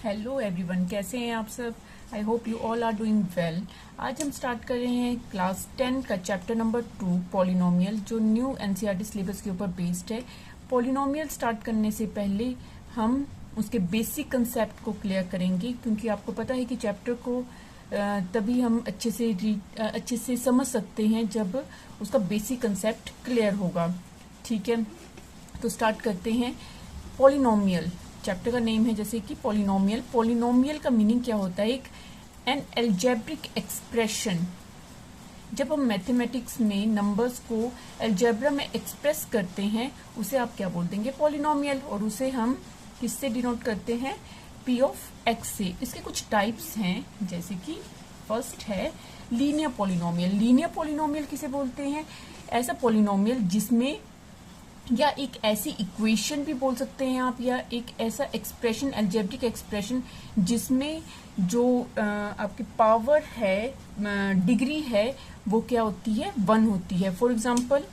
Hello everyone, कैसे हैं आप सब। I hope you all are doing well. आज हम स्टार्ट कर रहे हैं क्लास 10 का चैप्टर नंबर 2 पॉलिनोमियल, जो न्यू एनसीईआरटी सिलेबस के ऊपर बेस्ड है। पॉलिनोमियल स्टार्ट करने से पहले हम उसके बेसिक कंसेप्ट को क्लियर करेंगे, क्योंकि आपको पता है कि चैप्टर को तभी हम अच्छे से समझ सकते हैं जब उसका बेसिक कंसेप्ट क्लियर होगा। ठीक है, तो स्टार्ट करते हैं। पॉलिनोमियल चैप्टर का नेम है जैसे कि पॉलिनोमियल। पॉलिनोमियल का मीनिंग क्या होता है? एक एन एल्जेब्रिक एक्सप्रेशन। जब हम मैथमेटिक्स में नंबर्स को एल्जेब्रा में एक्सप्रेस करते हैं उसे आप क्या बोल देंगे? पॉलिनोमियल। और उसे हम किससे डिनोट करते हैं? पी ऑफ एक्स से। इसके कुछ टाइप्स हैं, जैसे कि फर्स्ट है लीनियर पॉलिनोमियल। लीनियर पॉलिनोमियल किसे बोलते हैं? ऐसा पॉलिनोमियल जिसमें या एक ऐसी इक्वेशन भी बोल सकते हैं आप, या एक ऐसा एक्सप्रेशन, एल्जेब्रिक एक्सप्रेशन, जिसमें जो आपकी पावर है, डिग्री है, वो क्या होती है? 1 होती है। फॉर एग्जांपल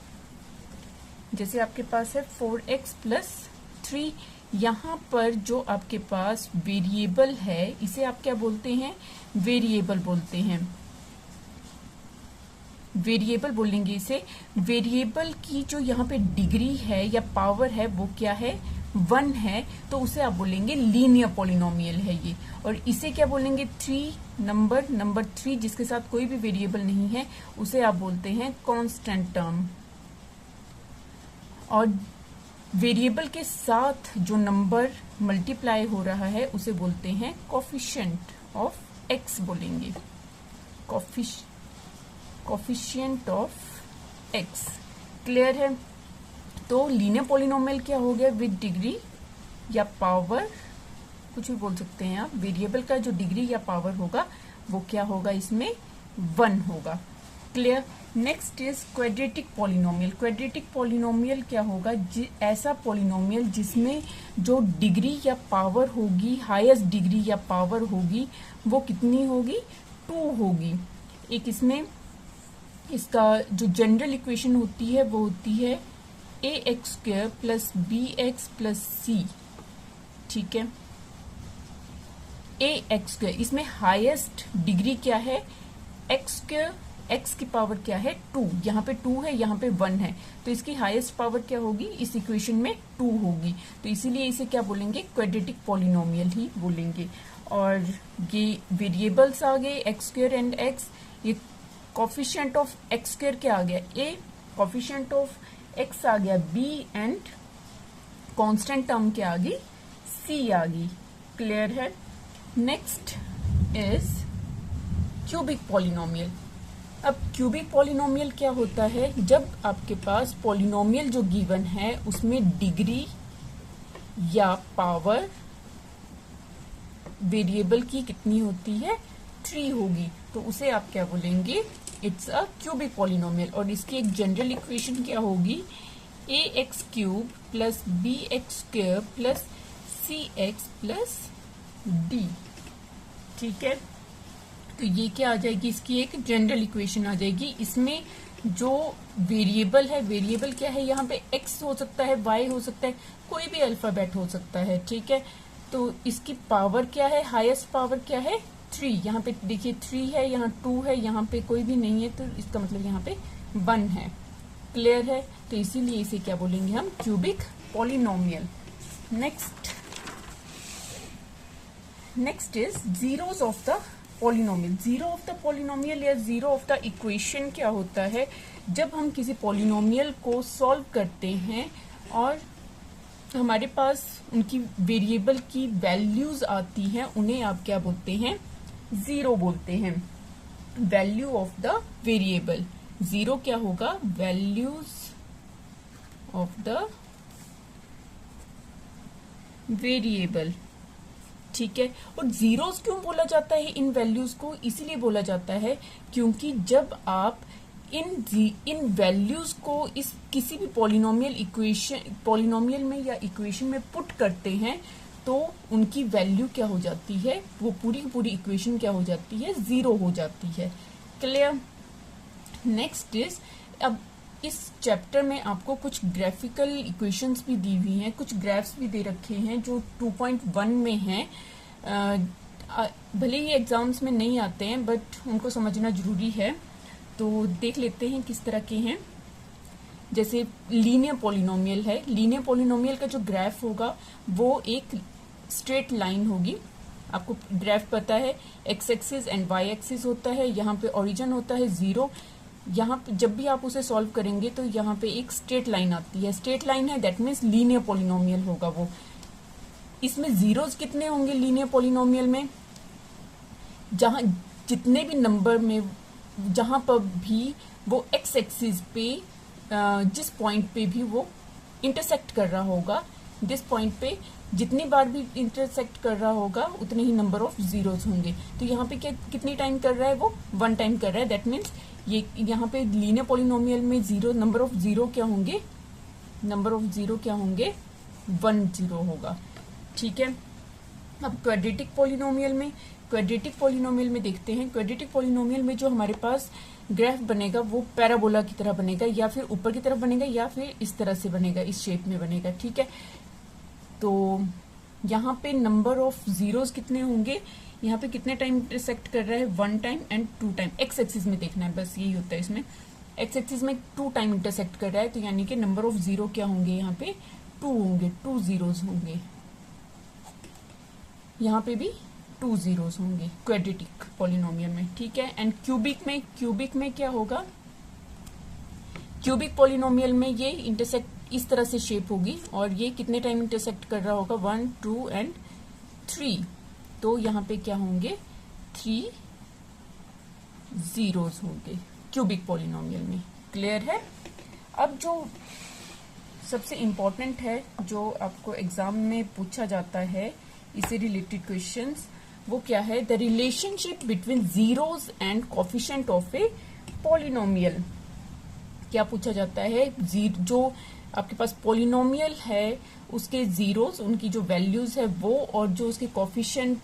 जैसे आपके पास है 4x + 3। यहाँ पर जो आपके पास वेरिएबल है इसे आप क्या बोलते हैं? वेरिएबल बोलते हैं। वेरिएबल बोलेंगे इसे। वेरिएबल की जो यहाँ पे डिग्री है या पावर है वो क्या है? 1 है, तो उसे आप बोलेंगे लीनियर पॉलिनोमियल है ये। और इसे क्या बोलेंगे? नंबर 3 जिसके साथ कोई भी वेरिएबल नहीं है उसे आप बोलते हैं कांस्टेंट टर्म। और वेरिएबल के साथ जो नंबर मल्टीप्लाई हो रहा है उसे बोलते हैं कोफिशिएंट ऑफ एक्स बोलेंगे। Coefficient of x. क्लियर है? तो लीनियर पॉलिनोमियल क्या हो गया? विद डिग्री या पावर, कुछ भी बोल सकते हैं आप। वेरिएबल का जो डिग्री या पावर होगा वो क्या होगा? इसमें 1 होगा। Clear? Next is quadratic polynomial. Quadratic polynomial क्या होगा? ऐसा पॉलिनोमियल जिसमें जो डिग्री या पावर होगी, हाईएस्ट डिग्री या पावर होगी, वो कितनी होगी? 2 होगी। एक इसमें इसका जो जनरल इक्वेशन होती है वो होती है ax² + bx + c। ठीक है, ax², इसमें हाईएस्ट डिग्री क्या है? x², x की पावर क्या है? 2। यहाँ पे 2 है, यहाँ पे 1 है, तो इसकी हाईएस्ट पावर क्या होगी? इस इक्वेशन में 2 होगी, तो इसीलिए इसे क्या बोलेंगे? क्वाड्रेटिक पॉलिनोमियल ही बोलेंगे। और ये वेरिएबल्स आ गए x² एंड x। ये कोफिशिएंट ऑफ x² क्या आ गया? a। कोफिशिएंट ऑफ x आ गया b, एंड कांस्टेंट टर्म क्या आ गई? c आ गई। क्लियर है? Next is cubic polynomial. अब क्यूबिक पॉलिनोमियल क्या होता है? जब आपके पास पॉलिनोमियल जो गिवन है उसमें डिग्री या पावर वेरिएबल की कितनी होती है? 3 होगी, तो उसे आप क्या बोलेंगे? It's a cubic polynomial. और इसकी एक जनरल इक्वेशन क्या होगी? ax³ + bx² + cx + d। ठीक है, तो ये क्या आ जाएगी? इसकी एक जनरल इक्वेशन आ जाएगी। इसमें जो वेरिएबल है, वेरिएबल क्या है? यहाँ पे x हो सकता है, y हो सकता है, कोई भी अल्फाबेट हो सकता है। ठीक है, तो इसकी पावर क्या है? हाईएस्ट पावर क्या है? 3। यहाँ पे देखिए 3 है, यहाँ 2 है, यहाँ पे कोई भी नहीं है, तो इसका मतलब यहाँ पे 1 है। क्लियर है? तो इसीलिए इसे क्या बोलेंगे हम? Cubic polynomial. Next is zeros of the polynomial. Zero of the polynomial या जीरो ऑफ द इक्वेशन क्या होता है? जब हम किसी पॉलिनोमियल को सॉल्व करते हैं और हमारे पास उनकी वेरिएबल की वैल्यूज आती हैं, उन्हें आप क्या बोलते हैं? जीरो बोलते हैं। Value of the variable. Zero क्या होगा? Values of the variable. ठीक है, और जीरोस क्यों बोला जाता है इन वैल्यूज को? इसीलिए बोला जाता है क्योंकि जब आप इन वैल्यूज को इस किसी भी पॉलिनोमियल में या इक्वेशन में पुट करते हैं तो उनकी वैल्यू क्या हो जाती है? वो पूरी की पूरी इक्वेशन क्या हो जाती है? 0 हो जाती है। क्लियर? नेक्स्ट इज, अब इस चैप्टर में आपको कुछ ग्राफिकल इक्वेशंस भी दी हुई हैं, कुछ ग्राफ्स भी दे रखे हैं जो 2.1 में हैं। भले ही एग्जाम्स में नहीं आते हैं बट उनको समझना जरूरी है। तो देख लेते हैं किस तरह के हैं। जैसे लीनियर पॉलिनोमियल है, लीनियर पॉलिनोमियल का जो ग्राफ होगा वो एक स्ट्रेट लाइन होगी। आपको ग्राफ पता है, x axis and y axis होता है, यहाँ पे ओरिजिन होता है 0। यहाँ पे जब भी आप उसे सॉल्व करेंगे तो यहाँ पे एक स्ट्रेट लाइन आती है, स्ट्रेट लाइन है, दैट मीन्स लीनियर पॉलिनोमियल होगा वो। इसमें जीरोस कितने होंगे लीनियर पॉलिनोमियल में? जहां जितने भी नंबर में जहां पर भी वो एक्स एक्सिस पे जिस पॉइंट पे भी वो इंटरसेक्ट कर रहा होगा, जिस पॉइंट पे जितनी बार भी इंटरसेक्ट कर रहा होगा उतने ही नंबर ऑफ जीरोस होंगे। तो यहाँ पे क्या कितनी टाइम कर रहा है वो? 1 टाइम कर रहा है। दैट मीन्स ये यहाँ पे लीनियर पॉलिनोमियल में नंबर ऑफ जीरो क्या होंगे? नंबर ऑफ जीरो क्या होंगे? 1 0 होगा। ठीक है। अब क्वाड्रेटिक पॉलिनोमियल में देखते हैं। क्वाड्रेटिक पॉलिनोमियल में जो हमारे पास ग्राफ बनेगा वो पैराबोला की तरह बनेगा, या फिर ऊपर की तरफ बनेगा, या फिर इस तरह से बनेगा, इस शेप में बनेगा। ठीक है। तो यहाँ पे नंबर ऑफ जीरोस कितने होंगे? यहाँ पे कितने टाइम इंटरसेक्ट कर रहा है? 1 time and 2 time. X axis में देखना है, बस यही होता है इसमें। एक्स एक्सिस में 2 टाइम इंटरसेक्ट कर रहा है, तो यानी कि नंबर ऑफ जीरो क्या होंगे? यहाँ पे 2 होंगे, 2 जीरोस होंगे। यहाँ पे भी 2 जीरोस होंगे क्वाड्रेटिक पॉलिनोमियल में। ठीक है। एंड क्यूबिक में क्या होगा? क्यूबिक पॉलिनोमियल में ये इंटरसेक्ट इस तरह से शेप होगी, और ये कितने टाइम इंटरसेक्ट कर रहा होगा? 1 2 एंड 3। तो यहाँ पे क्या होंगे? 3 जीरोस होंगे क्यूबिक पॉलिनोमियल में। क्लियर है? अब जो सबसे इम्पोर्टेंट है, जो आपको एग्जाम में पूछा जाता है इससे रिलेटेड क्वेश्चंस, वो क्या है? The relationship between zeros and coefficient of a polynomial. क्या पूछा जाता है? जो आपके पास पॉलिनोमियल है उसके जीरोस, उनकी जो वैल्यूज है वो, और जो उसके कोफिशिएंट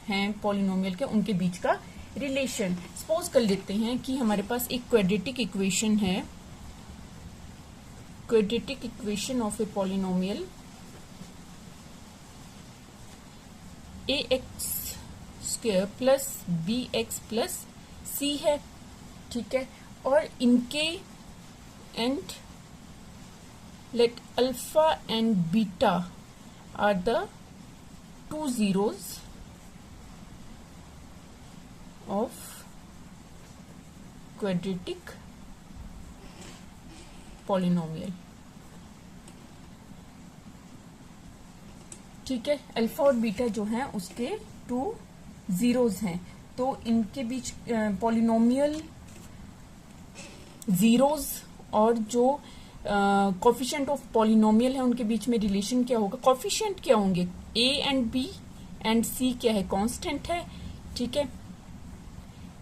हैं पॉलिनोमियल के, उनके बीच का रिलेशन। सपोज कर लेते हैं कि हमारे पास एक क्वाड्रेटिक इक्वेशन है, quadratic equation of a polynomial ax² plus bx plus c है। ठीक है। और इनके and let alpha and beta are the 2 zeros of quadratic polynomial। ठीक है। अल्फा और बीटा जो हैं उसके 2 जीरोस हैं, तो इनके बीच पॉलिनोमियल जीरोस और जो कोफिशिएंट ऑफ पॉलिनोमियल है उनके बीच में रिलेशन क्या होगा? कोफिशिएंट क्या होंगे? a and b and c क्या है? कांस्टेंट है। ठीक है।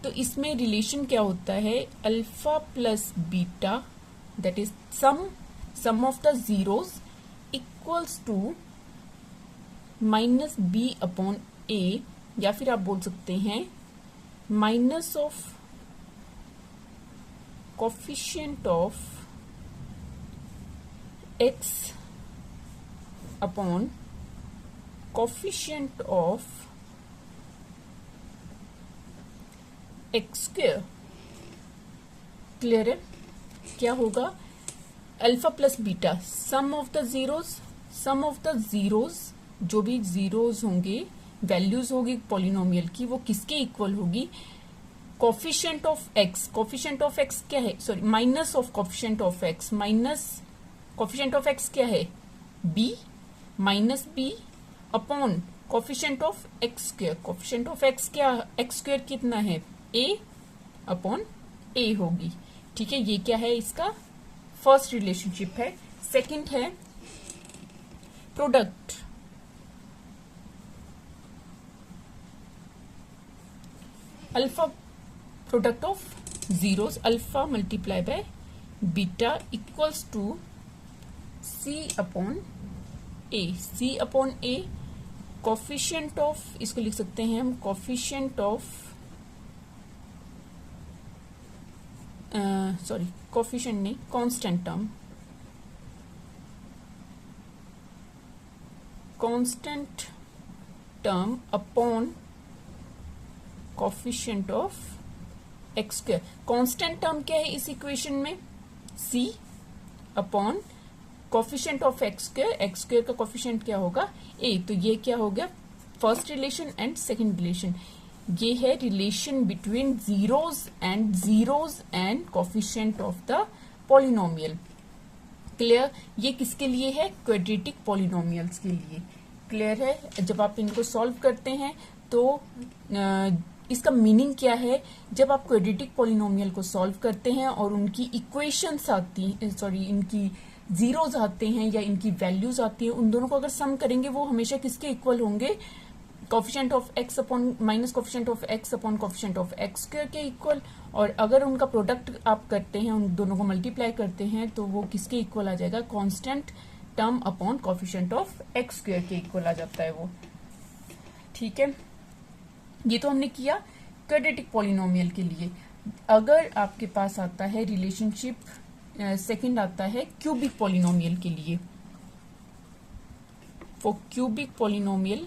तो इसमें रिलेशन क्या होता है? Alpha plus beta, that is sum of the zeros equals to minus b upon a, या फिर आप बोल सकते हैं minus of coefficient of x upon coefficient of x²। Clear है? क्या होगा? Alpha plus beta, sum of the zeros, जो भी जीरोस होंगे, वैल्यूज होगी पॉलिनोमियल की, वो किसके इक्वल होगी? कोफिशिएंट ऑफ x क्या है? Sorry, minus of coefficient of x, minus coefficient of x क्या है? b, minus b upon coefficient of x²। Coefficient of x क्या? x² कितना है? a अपॉन a होगी। ठीक है। ये क्या है? इसका फर्स्ट रिलेशनशिप है। सेकंड है product. Alpha, product of zeros, alpha multiply by beta equals to c upon a। Coefficient of, इसको लिख सकते हैं हम कोफिशिएंट ऑफ, सॉरी कोफिशिएंट नहीं, constant term, term upon coefficient of x square. Constant term क्या है इस इक्वेशन में? c upon coefficient of x square का कोफिशिएंट क्या होगा? a। तो ये क्या हो गया? First relation and second relation. ये है relation between zeros and coefficient of the polynomial. Clear? ये किसके लिए है? क्वाड्रेटिक पॉलिनोमियल्स के लिए। क्लियर है? जब आप इनको सॉल्व करते हैं तो इसका मीनिंग क्या है? जब आप क्वाड्रेटिक पॉलिनोमियल को सॉल्व करते हैं और उनकी इक्वेशंस इनकी जीरोज आते हैं या इनकी वैल्यूज आती है, उन दोनों को अगर सम करेंगे वो हमेशा किसके इक्वल होंगे? Coefficient of x upon minus coefficient of x upon coefficient of x square के इक्वल। और अगर उनका प्रोडक्ट आप करते हैं, उन दोनों को मल्टीप्लाई करते हैं, तो वो किसके इक्वल आ जाएगा? Constant term upon coefficient of x square के इक्वल आ जाता है वो। ठीक है, ये तो हमने किया क्वाड्रेटिक पॉलिनोमियल के लिए। अगर आपके पास आता है रिलेशनशिप, सेकंड आता है क्यूबिक पॉलिनोमियल के लिए। फॉर क्यूबिक पॉलिनोमियल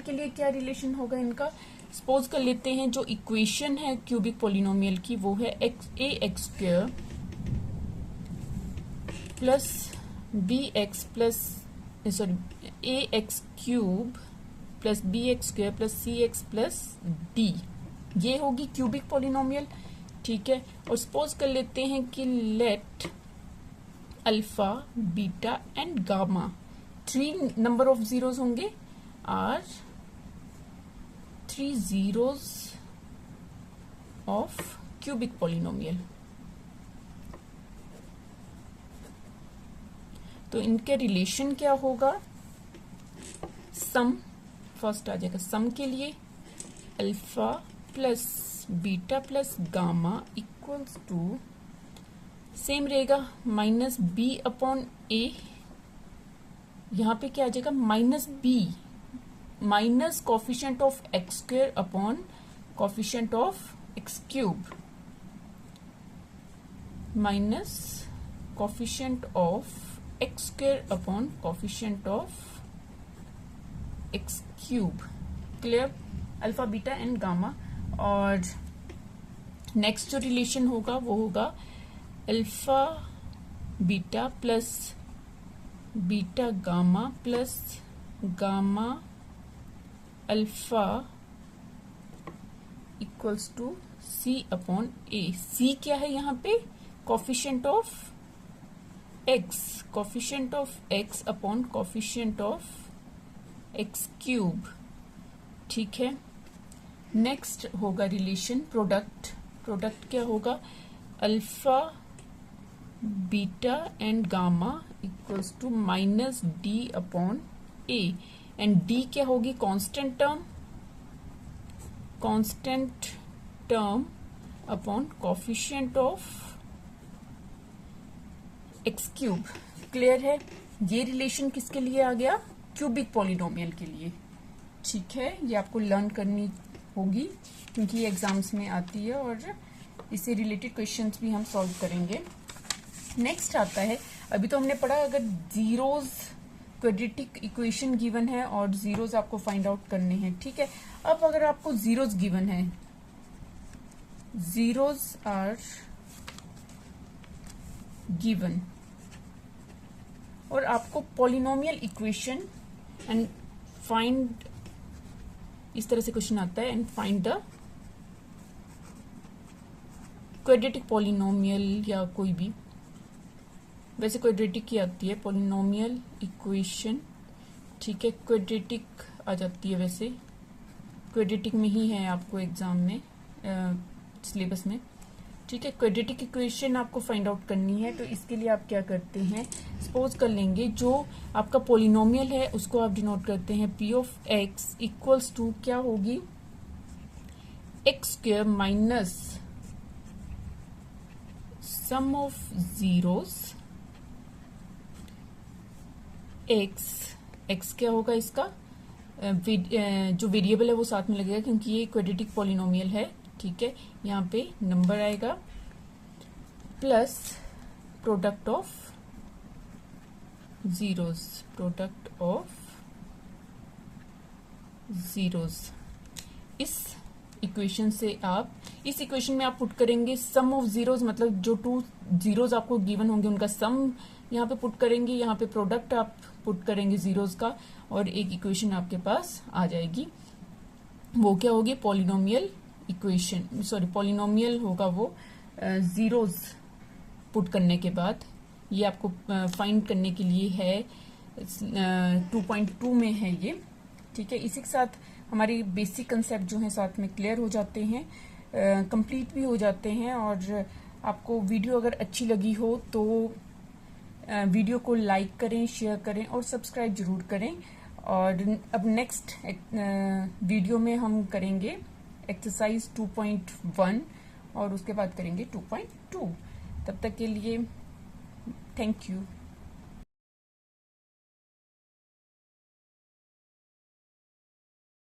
के लिए क्या रिलेशन होगा इनका? सपोज कर लेते हैं जो इक्वेशन है क्यूबिक पॉलिनोमियल की वो है A X square plus B X A X cube plus B X square plus C X plus D. ये होगी क्यूबिक पॉलिनोमियल। ठीक है, और सपोज कर लेते हैं कि let alpha beta and gamma, 3 number of zeros होंगे, are 3 zeros of cubic polynomial. तो इनके रिलेशन क्या होगा? सम फर्स्ट आ जाएगा। सम के लिए alpha plus beta plus gamma equals to same रहेगा माइनस बी अपॉन ए। यहां पे क्या आ जाएगा? Minus b minus coefficient of x square upon coefficient of x cube minus coefficient of x square upon coefficient of x cube. Clear? Alpha beta and gamma. और next जो relation होगा वो होगा alpha beta plus beta gamma plus gamma alpha equals to c upon a. सी क्या है यहाँ पे? Coefficient of x upon coefficient of x cube. ठीक है, नेक्स्ट होगा रिलेशन प्रोडक्ट क्या होगा? Alpha beta and gamma equals to minus d upon a. And d क्या होगी? Constant term upon coefficient of x cube. Clear है? ये relation किसके लिए आ गया? क्यूबिक पॉलिनोमियल के लिए। ठीक है, ये आपको लर्न करनी होगी क्योंकि ये एग्जाम्स में आती है और इससे रिलेटेड क्वेश्चंस भी हम सॉल्व करेंगे। नेक्स्ट आता है, अभी तो हमने पढ़ा अगर जीरोज क्वाड्रेटिक इक्वेशन गिवन है और जीरोज आपको फाइंड आउट करने हैं। ठीक है, अब अगर आपको जीरोज गिवन है, जीरोज आर गिवन और आपको पॉलिनोमियल इक्वेशन एंड फाइंड, इस तरह से क्वेश्चन आता है, and find the quadratic polynomial या कोई भी, वैसे क्वाड्रेटिक की आती है पॉलिनोमियल इक्वेशन। ठीक है, क्वाड्रेटिक आ जाती है, वैसे क्वाड्रेटिक में ही है आपको एग्जाम में सिलेबस में। ठीक है, क्वाड्रेटिक इक्वेशन आपको फाइंड आउट करनी है, तो इसके लिए आप क्या करते हैं? सपोज कर लेंगे जो आपका पॉलिनोमियल है उसको आप डिनोट करते हैं p of x equals to क्या होगी? X square minus sum of zeros x क्या होगा इसका? जो वेरिएबल है वो साथ में लगेगा क्योंकि ये क्वाड्रेटिक पॉलिनोमियल है। ठीक है, यहाँ पे नंबर आएगा plus product of zeros, product of zeros. इस इक्वेशन से आप, इस इक्वेशन में आप पुट करेंगे सम ऑफ जीरोज, मतलब जो टू जीरोज आपको गिवन होंगे उनका सम यहाँ पे पुट करेंगे, यहाँ पे प्रोडक्ट आप पुट करेंगे जीरोज का, और एक इक्वेशन आपके पास आ जाएगी। वो क्या होगी? पॉलिनोमियल इक्वेशन, सॉरी पॉलिनोमियल होगा वो जीरोज पुट करने के बाद। ये आपको फाइंड करने के लिए है, 2.2 में है ये, ठीक है। इसी के साथ हमारी बेसिक कंसेप्ट जो है साथ में क्लियर हो जाते हैं, कंप्लीट भी हो जाते हैं। और आपको वीडियो अगर अच्छी लगी हो तो वीडियो को लाइक करें, शेयर करें और सब्सक्राइब जरूर करें। और अब नेक्स्ट वीडियो में हम करेंगे एक्सरसाइज 2.1 और उसके बाद करेंगे 2.2। तब तक के लिए थैंक यू।